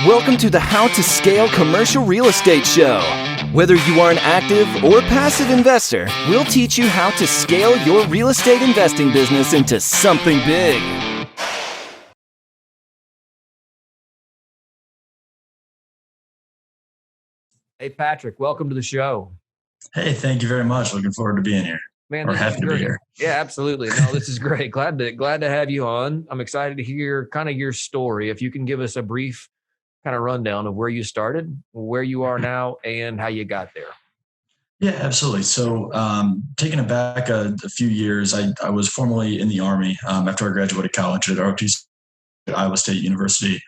Welcome to the How to Scale Commercial Real Estate Show. Whether you are an active or passive investor, we'll teach you how to scale your real estate investing business into something big. Hey, Patrick, welcome to the show. Hey, thank you very much. Looking forward to being here. Man, or this happy is to great. be here. Yeah, absolutely. No, this is great. Glad to have you on. I'm excited to hear kind of your story. If you can give us a brief kind of rundown of where you started, where you are now, and how you got there. Yeah, absolutely. So taking it back a few years, I was formerly in the Army after I graduated college at ROTC at Iowa State University.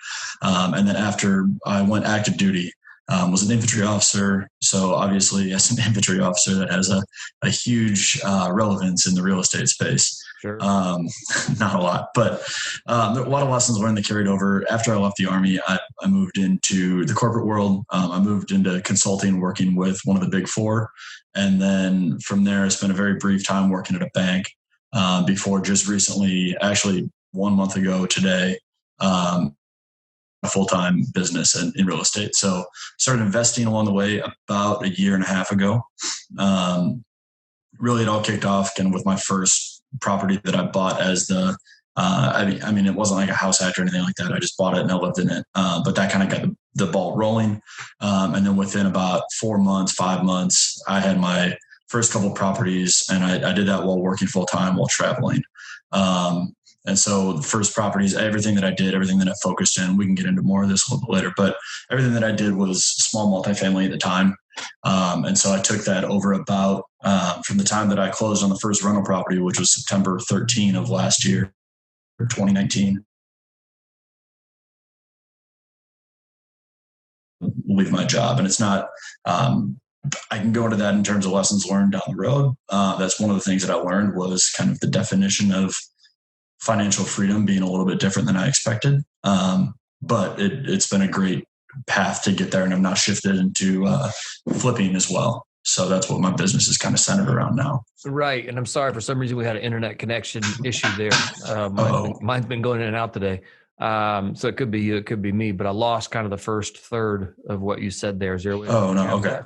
And then after I went active duty, was an infantry officer. So obviously as an infantry officer, that has a huge relevance in the real estate space. Sure. Not a lot, but a lot of lessons learned that carried over. After I left the Army, I moved into the corporate world. I moved into consulting, working with one of the big four. And then from there, I spent a very brief time working at a bank before just recently, actually 1 month ago today, a full-time business in real estate. So started investing along the way about a year and a half ago. Really, it all kicked off kind of with my first property that I bought as I mean, it wasn't like a house hack or anything like that. I just bought it and I lived in it. But that kind of got the ball rolling. And then within about 4 months, 5 months, I had my first couple properties, and I did that while working full time while traveling. And so the first properties, everything that I did, everything that I focused in, we can get into more of this a little bit later, but everything that I did was small multifamily at the time. And so I took that over about from the time that I closed on the first rental property, which was September 13 of last year, 2019. Leave my job. And it's not, I can go into that in terms of lessons learned down the road. That's one of the things that I learned was kind of the definition of financial freedom being a little bit different than I expected. But it's been a great path to get there, and I've now shifted into flipping as well. So that's what my business is kind of centered around now. Right. And I'm sorry, for some reason we had an internet connection issue there. Mine's been going in and out today. So it could be you, it could be me, but I lost kind of the first third of what you said there. Is there a way Oh, no. Okay.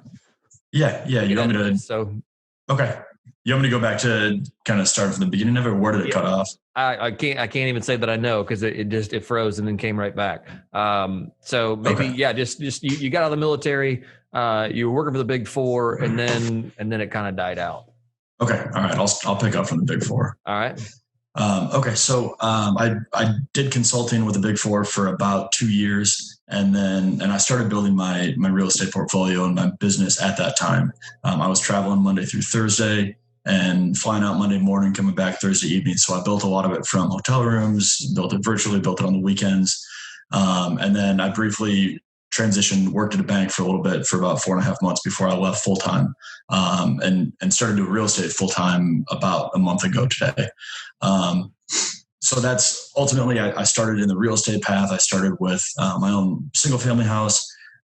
that? Yeah. You want me to? So, okay. You want me to go back to kind of start from the beginning of it? Where did it cut off? I can't even say that I know, because it froze and then came right back. So maybe, Okay. just you got out of the military, you were working for the big four, and then it kind of died out. Okay. All right. I'll pick up from the big four. All right. Okay. So I did consulting with the big four for about 2 years. And I started building my real estate portfolio and my business at that time. I was traveling Monday through Thursday and flying out Monday morning, coming back Thursday evening. So I built a lot of it from hotel rooms, built it virtually, built it on the weekends. And then I briefly transitioned, worked at a bank for a little bit for about 4.5 months before I left full time, and started doing real estate full time about a month ago today. So that's ultimately, I started in the real estate path. I started with my own single family house.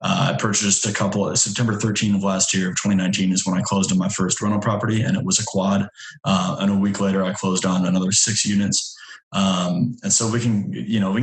I purchased a couple. September 13 of last year, of 2019, is when I closed on my first rental property, and it was a quad. And a week later, I closed on another 6 units. And so we can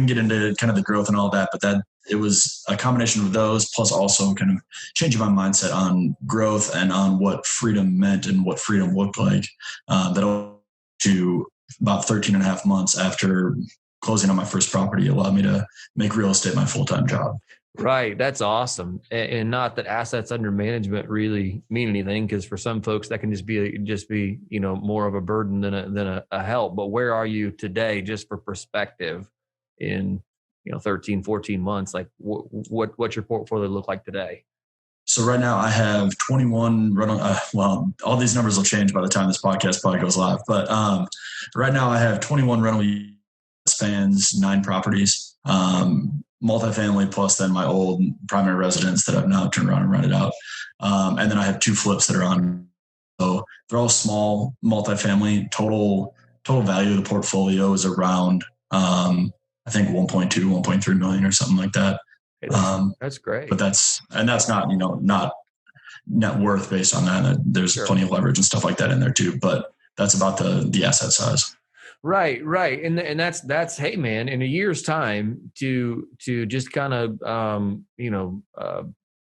get into kind of the growth and all that, but it was a combination of those, plus also kind of changing my mindset on growth and on what freedom meant and what freedom looked like. That to about 13.5 months after closing on my first property allowed me to make real estate my full-time job. Right. That's awesome. And not that assets under management really mean anything, because for some folks that can just be, more of a burden than a help. But where are you today, just for perspective, in, 13, 14 months? Like what's your portfolio look like today? So right now I have 21 rental, all these numbers will change by the time this podcast probably goes live. But right now I have 21 rental spans 9 properties. Multifamily, plus then my old primary residence that I've now turned around and rented out. And then I have 2 flips that are on. So they're all small multifamily. Total value of the portfolio is around, I think 1.2, 1.3 million or something like that. That's great. But that's not, not net worth based on that. There's Sure. Plenty of leverage and stuff like that in there too, but that's about the asset size. Right. And that's, hey man, in a year's time to just kind of,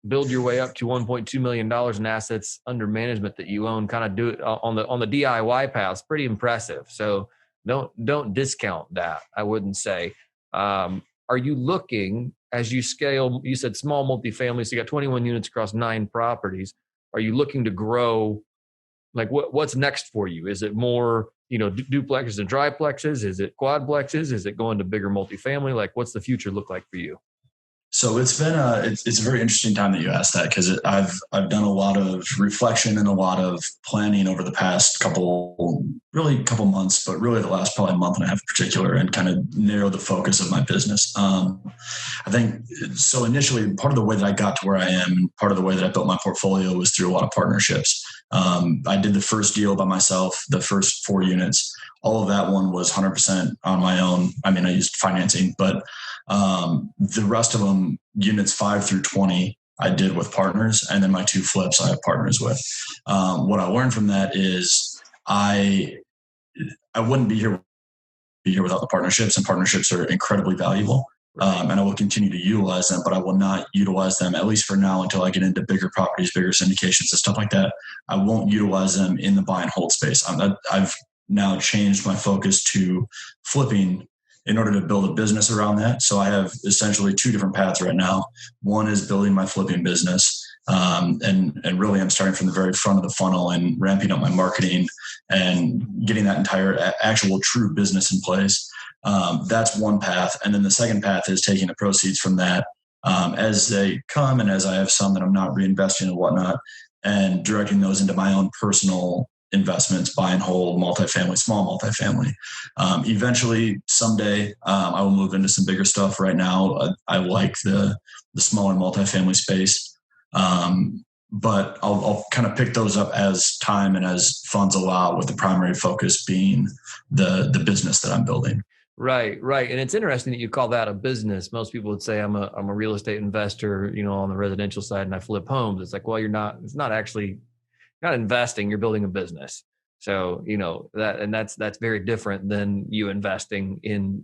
build your way up to $1.2 million in assets under management that you own, kind of do it on the DIY path. It's pretty impressive. So don't discount that. I wouldn't say. Are you looking, as you scale, you said small multifamily, so you got 21 units across 9 properties. Are you looking to grow? Like what's next for you? Is it more, duplexes and triplexes? Is it quadplexes? Is it going to bigger multifamily? Like what's the future look like for you? So it's been it's a very interesting time that you asked that, because I've done a lot of reflection and a lot of planning over the past couple months, but really the last probably month and a half in particular, and kind of narrow the focus of my business. I think so. Initially, part of the way that I got to where I am, part of the way that I built my portfolio was through a lot of partnerships. I did the first deal by myself, the first 4 units. All of that one was 100% on my own. I mean, I used financing, but the rest of them, units 5 through 20, I did with partners. And then my 2 flips I have partners with. What I learned from that is I wouldn't be here without the partnerships, and partnerships are incredibly valuable. And I will continue to utilize them, but I will not utilize them, at least for now, until I get into bigger properties, bigger syndications and stuff like that. I won't utilize them in the buy and hold space. I've now changed my focus to flipping in order to build a business around that. So I have essentially 2 different paths right now. One is building my flipping business. And really I'm starting from the very front of the funnel and ramping up my marketing and getting that entire actual true business in place. That's one path. And then the second path is taking the proceeds from that as they come, and as I have some that I'm not reinvesting and whatnot, and directing those into my own personal investments, buy and hold, multifamily, small multifamily. Eventually, someday, I will move into some bigger stuff. Right now, I like the smaller multifamily space. But I'll kind of pick those up as time and as funds allow, with the primary focus being the business that I'm building. Right. And it's interesting that you call that a business. Most people would say I'm a real estate investor, on the residential side, and I flip homes. It's like, well, it's not actually not investing, you're building a business. So, that's very different than you investing in,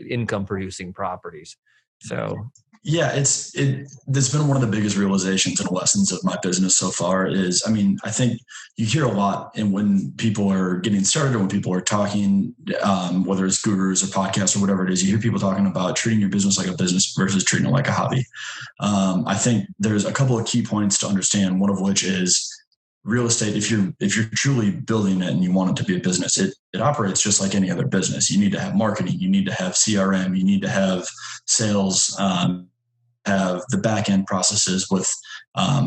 income producing properties. So yeah, that's been one of the biggest realizations and lessons of my business so far is, I think you hear a lot, and when people are getting started or when people are talking, whether it's gurus or podcasts or whatever it is, you hear people talking about treating your business like a business versus treating it like a hobby. I think there's a couple of key points to understand, one of which is real estate. If you're truly building it and you want it to be a business, it operates just like any other business. You need to have marketing, you need to have CRM, you need to have sales, have the back end processes with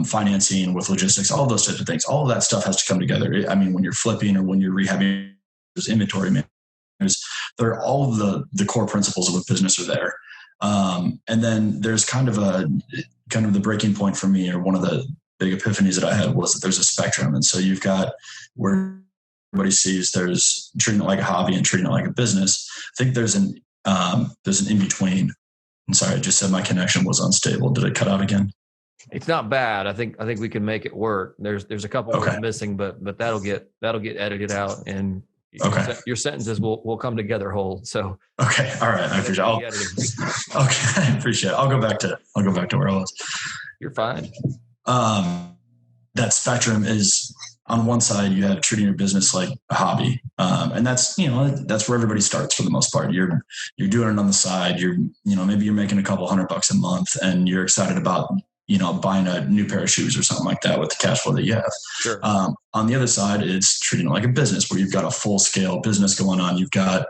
financing, with logistics, all those types of things. All of that stuff has to come together. When you're flipping or when you're rehabbing, there's inventory management. They're all of the core principles of a business are there. And then there's kind of the breaking point for me, or one of the big epiphanies that I had, was that there's a spectrum. And so you've got where everybody sees there's treating it like a hobby and treating it like a business. I think there's an in between. I'm sorry, I just said my connection was unstable. Did it cut out again? It's not bad. I think we can make it work. There's a couple words missing, but that'll get edited out, and your sentences will come together whole. So okay, all right, I appreciate it. Okay, I appreciate it. I'll go back to where I was. You're fine. That spectrum is, on one side, you have treating your business like a hobby. And that's where everybody starts for the most part. You're doing it on the side. Maybe you're making a couple $100 a month, and you're excited about, buying a new pair of shoes or something like that with the cash flow that you have. Sure. On the other side, it's treating it like a business, where you've got a full scale business going on. You've got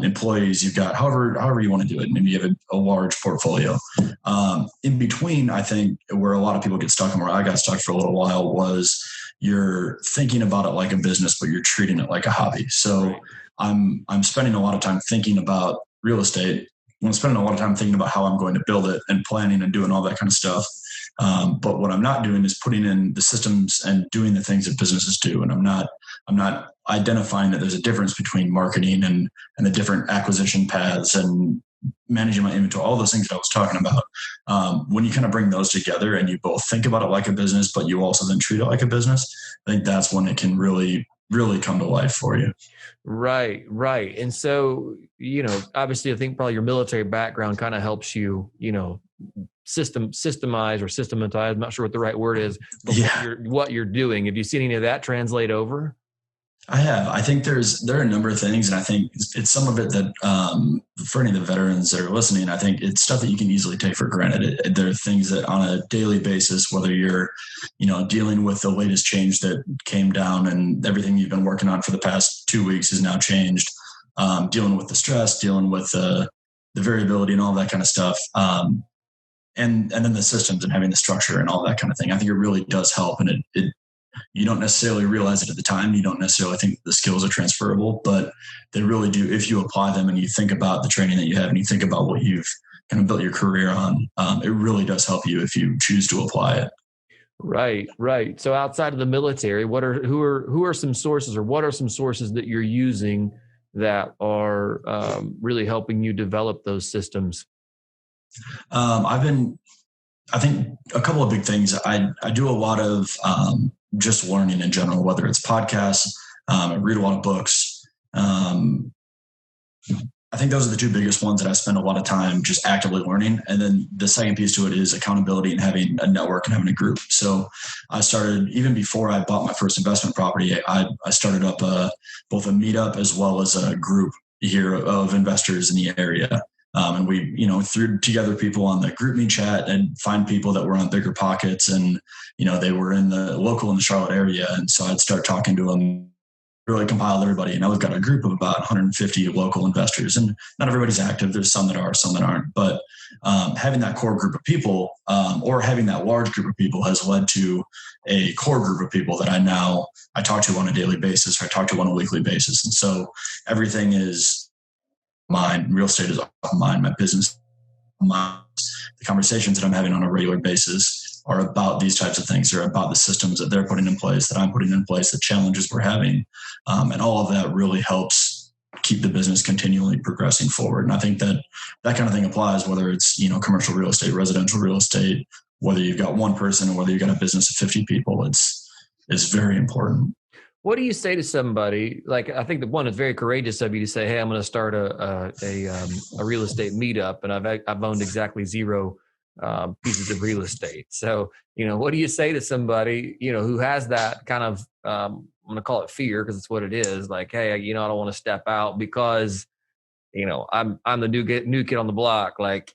employees, you've got however you want to do it. Maybe you have a large portfolio. In between, I think where a lot of people get stuck, and where I got stuck for a little while, was you're thinking about it like a business, but you're treating it like a hobby. So right. I'm spending a lot of time thinking about real estate. I'm spending a lot of time thinking about how I'm going to build it and planning and doing all that kind of stuff. But what I'm not doing is putting in the systems and doing the things that businesses do. And I'm not identifying that there's a difference between marketing and the different acquisition paths and managing my inventory, all those things that I was talking about. When you kind of bring those together and you both think about it like a business, but you also then treat it like a business, I think that's when it can really really come to life for you. Right, right. And so, obviously I think probably your military background kind of helps you, systemize or systematize. I'm not sure what the right word is, but Yeah. what you're doing. Have you seen any of that translate over? I have. I think there are a number of things, and I think it's some of it that for any of the veterans that are listening, I think it's stuff that you can easily take for granted. There are things that on a daily basis, whether you're, dealing with the latest change that came down and everything you've been working on for the past 2 weeks is now changed, dealing with the stress, dealing with the variability and all that kind of stuff. And then the systems and having the structure and all that kind of thing. I think it really does help, and it you don't necessarily realize it at the time. You don't necessarily think the skills are transferable, but they really do. If you apply them and you think about the training that you have and you think about what you've kind of built your career on, it really does help you if you choose to apply it. Right, right. So outside of the military, who are some sources, or what are some sources that you're using that are really helping you develop those systems? I think a couple of big things. I do a lot of just learning in general, whether it's podcasts, I read a lot of books. I think those are the two biggest ones that I spend a lot of time just actively learning. And then the second piece to it is accountability and having a network and having a group. So I started, even before I bought my first investment property, I started up both a meetup as well as a group here of investors in the area. And we, threw together people on the group me chat and find people that were on bigger pockets, and, they were in the Charlotte area. And so I'd start talking to them, really compiled everybody. And now we've got a group of about 150 local investors, and not everybody's active. There's some that are, some that aren't, but having that core group of people, or having that large group of people, has led to a core group of people that I talk to on a daily basis, or I talk to on a weekly basis. And so everything is mine. Real estate is mine. My business, mine. The conversations that I'm having on a regular basis are about these types of things. They're about the systems that they're putting in place, that I'm putting in place, the challenges we're having. And all of that really helps keep the business continually progressing forward. And I think that kind of thing applies whether it's, commercial real estate, residential real estate, whether you've got one person or whether you've got a business of 50 people. It's very important. What do you say to somebody? Like, I think the one is very courageous of you to say, "Hey, I'm going to start a real estate meetup, and I've owned exactly zero pieces of real estate." So, what do you say to somebody, who has that kind of, I'm going to call it fear, because it's what it is. Like, hey, I don't want to step out because, I'm the new kid on the block. Like,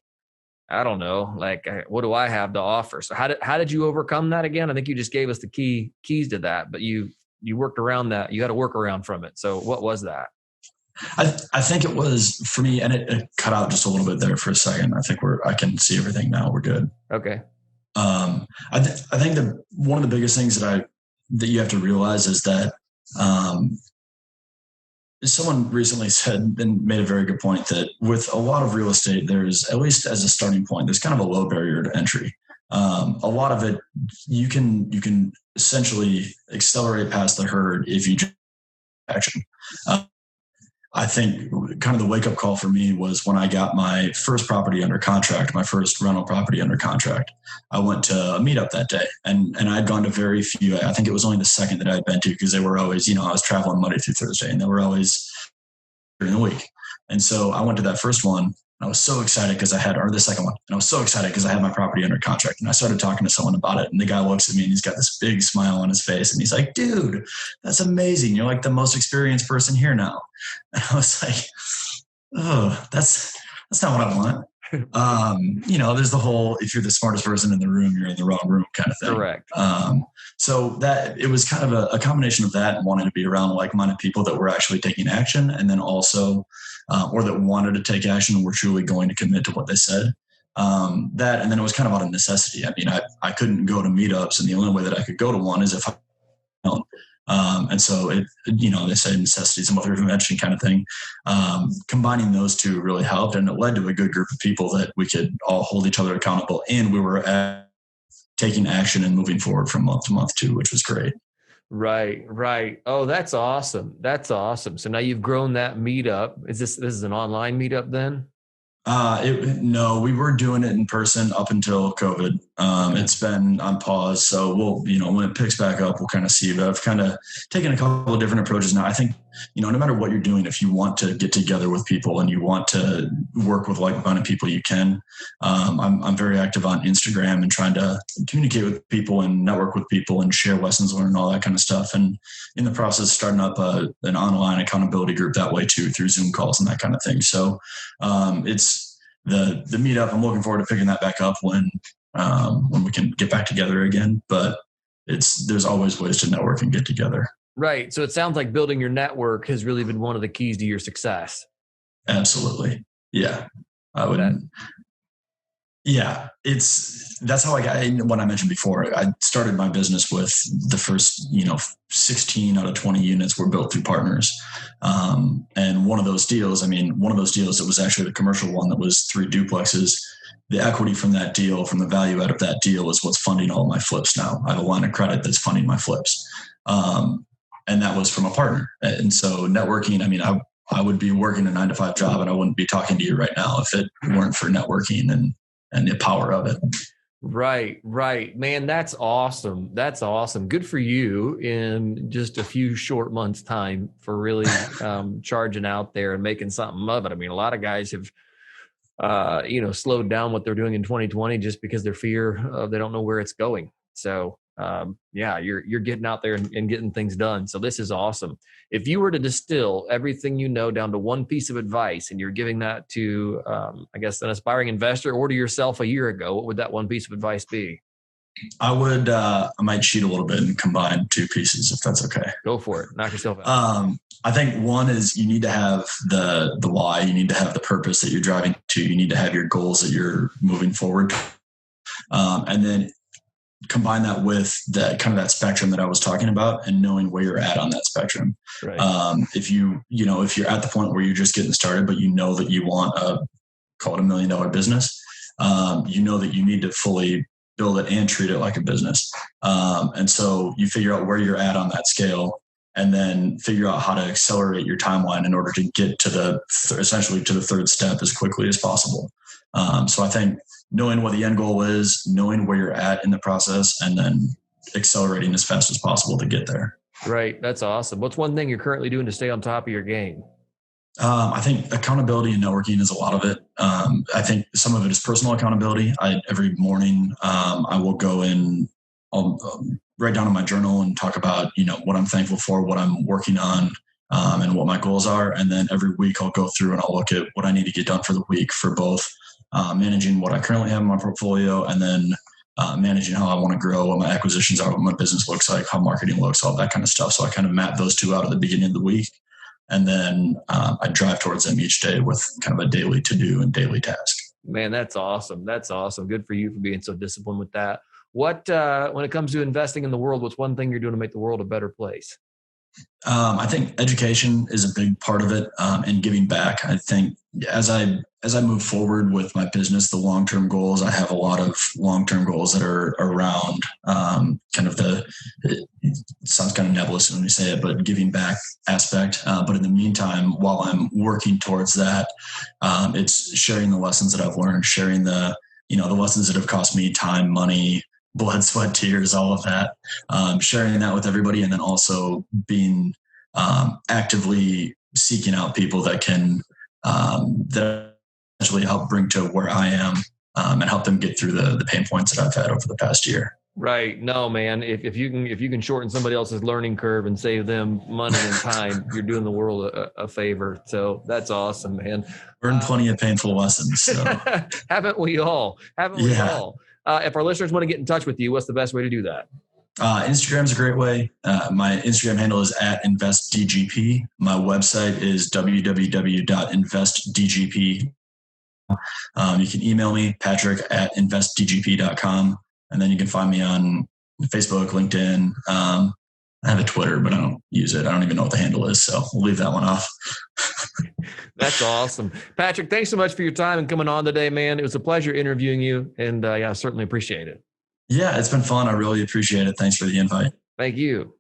I don't know. Like, what do I have to offer? So how did you overcome that again? I think you just gave us the keys to that, but you worked around that. You had a workaround from it. So what was that? I think it was, for me, and it cut out just a little bit there for a second. I think I can see everything now. We're good. Okay. I think that one of the biggest things that you have to realize is that someone recently said and made a very good point that with a lot of real estate, there's, at least as a starting point, there's kind of a low barrier to entry. A lot of it, you can essentially accelerate past the herd if you take action. I think kind of the wake up call for me was when I got my first property under contract, my first rental property under contract. I went to a meetup that day, and I'd gone to very few. I think it was only the second that I'd been to, because they were always, I was traveling Monday through Thursday, and they were always during the week. And so I went to that first one. I was so excited because or the second one. And I was so excited because I had my property under contract, and I started talking to someone about it. And the guy looks at me and he's got this big smile on his face. And he's like, "Dude, that's amazing. You're like the most experienced person here now." And I was like, "Oh, that's not what I want." There's the whole, if you're the smartest person in the room, you're in the wrong room kind of thing. Correct. So that it was kind of a combination of that and wanting to be around like-minded people that were actually taking action, and then also, or that wanted to take action and were truly going to commit to what they said. And then it was kind of out of necessity. I mean, I couldn't go to meetups, and the only way that I could go to one is if I and so they say necessity is a mother of invention kind of thing. Combining those two really helped, and it led to a good group of people that we could all hold each other accountable, and we were taking action and moving forward from month to month too, which was great. Right. Oh, that's awesome. So now you've grown that meetup. This is an online meetup then? No, we were doing it in person up until COVID. It's been on pause. So when it picks back up, we'll kind of see, but I've kind of taken a couple of different approaches now. I think, no matter what you're doing, if you want to get together with people and you want to work with like-minded people, you can. I'm very active on Instagram and trying to communicate with people and network with people and share lessons learned and all that kind of stuff. And in the process, starting up an online accountability group that way too, through Zoom calls and that kind of thing. So it's the meetup. I'm looking forward to picking that back up when we can get back together again. But there's always ways to network and get together. Right. So it sounds like building your network has really been one of the keys to your success. Absolutely. Yeah. I would. Yeah, that's how I got, what I mentioned before. I started my business with the first, 16 out of 20 units were built through partners. And one of those deals, it was actually the commercial one that was 3 duplexes. The equity from that deal, from the value out of that deal, is what's funding all of my flips now. I have a line of credit that's funding my flips. And that was from a partner. And so networking, I would be working a 9-to-5 job and I wouldn't be talking to you right now if it weren't for networking and the power of it. Right. Man, that's awesome. Good for you in just a few short months' time for really charging out there and making something of it. A lot of guys have, slowed down what they're doing in 2020 just because their fear of they don't know where it's going. So you're getting out there and getting things done. So this is awesome. If you were to distill everything you know down to one piece of advice and you're giving that to, an aspiring investor or to yourself a year ago, what would that one piece of advice be? I might cheat a little bit and combine 2 pieces if that's okay. Go for it. Knock yourself out. I think one is you need to have the why. You need to have the purpose that you're driving to. You need to have your goals that you're moving forward. And then combine that with that kind of that spectrum that I was talking about and knowing where you're at on that spectrum. Right. If if you're at the point where you're just getting started, but you know that you want call it $1 million business, that you need to fully build it and treat it like a business. And so you figure out where you're at on that scale and then figure out how to accelerate your timeline in order to get to essentially to the 3rd step as quickly as possible. So I think knowing what the end goal is, knowing where you're at in the process, and then accelerating as fast as possible to get there. Right. That's awesome. What's one thing you're currently doing to stay on top of your game? I think accountability and networking is a lot of it. I think some of it is personal accountability. Every morning I will go in, I'll write down in my journal and talk about, what I'm thankful for, what I'm working on, and what my goals are. And then every week I'll go through and I'll look at what I need to get done for the week for both managing what I currently have in my portfolio and then managing how I want to grow, what my acquisitions are, what my business looks like, how marketing looks, all that kind of stuff. So I kind of map those 2 out at the beginning of the week. And then I drive towards them each day with kind of a daily to-do and daily task. Man, that's awesome. Good for you for being so disciplined with that. What, when it comes to investing in the world, what's one thing you're doing to make the world a better place? I think education is a big part of it, and giving back. I think as I move forward with my business, the long-term goals, I have a lot of long-term goals that are around it sounds kind of nebulous when we say it, but giving back aspect. But in the meantime, while I'm working towards that, it's sharing the lessons that I've learned, sharing the lessons that have cost me time, money, blood, sweat, tears, all of that, sharing that with everybody. And then also being actively seeking out people that can that actually help bring to where I am and help them get through the pain points that I've had over the past year. Right. No, man, if you can shorten somebody else's learning curve and save them money and time, you're doing the world a favor. So that's awesome, man. Learned plenty of painful lessons. So. Haven't we all? If our listeners want to get in touch with you, what's the best way to do that? Instagram's a great way. My Instagram handle is @Invest DGP. My website is www.investdgp. You can email me, patrick@investdgp.com. And then you can find me on Facebook, LinkedIn. I have a Twitter, but I don't use it. I don't even know what the handle is. So we'll leave that one off. That's awesome. Patrick, thanks so much for your time and coming on today, man. It was a pleasure interviewing you. And I certainly appreciate it. Yeah, it's been fun. I really appreciate it. Thanks for the invite. Thank you.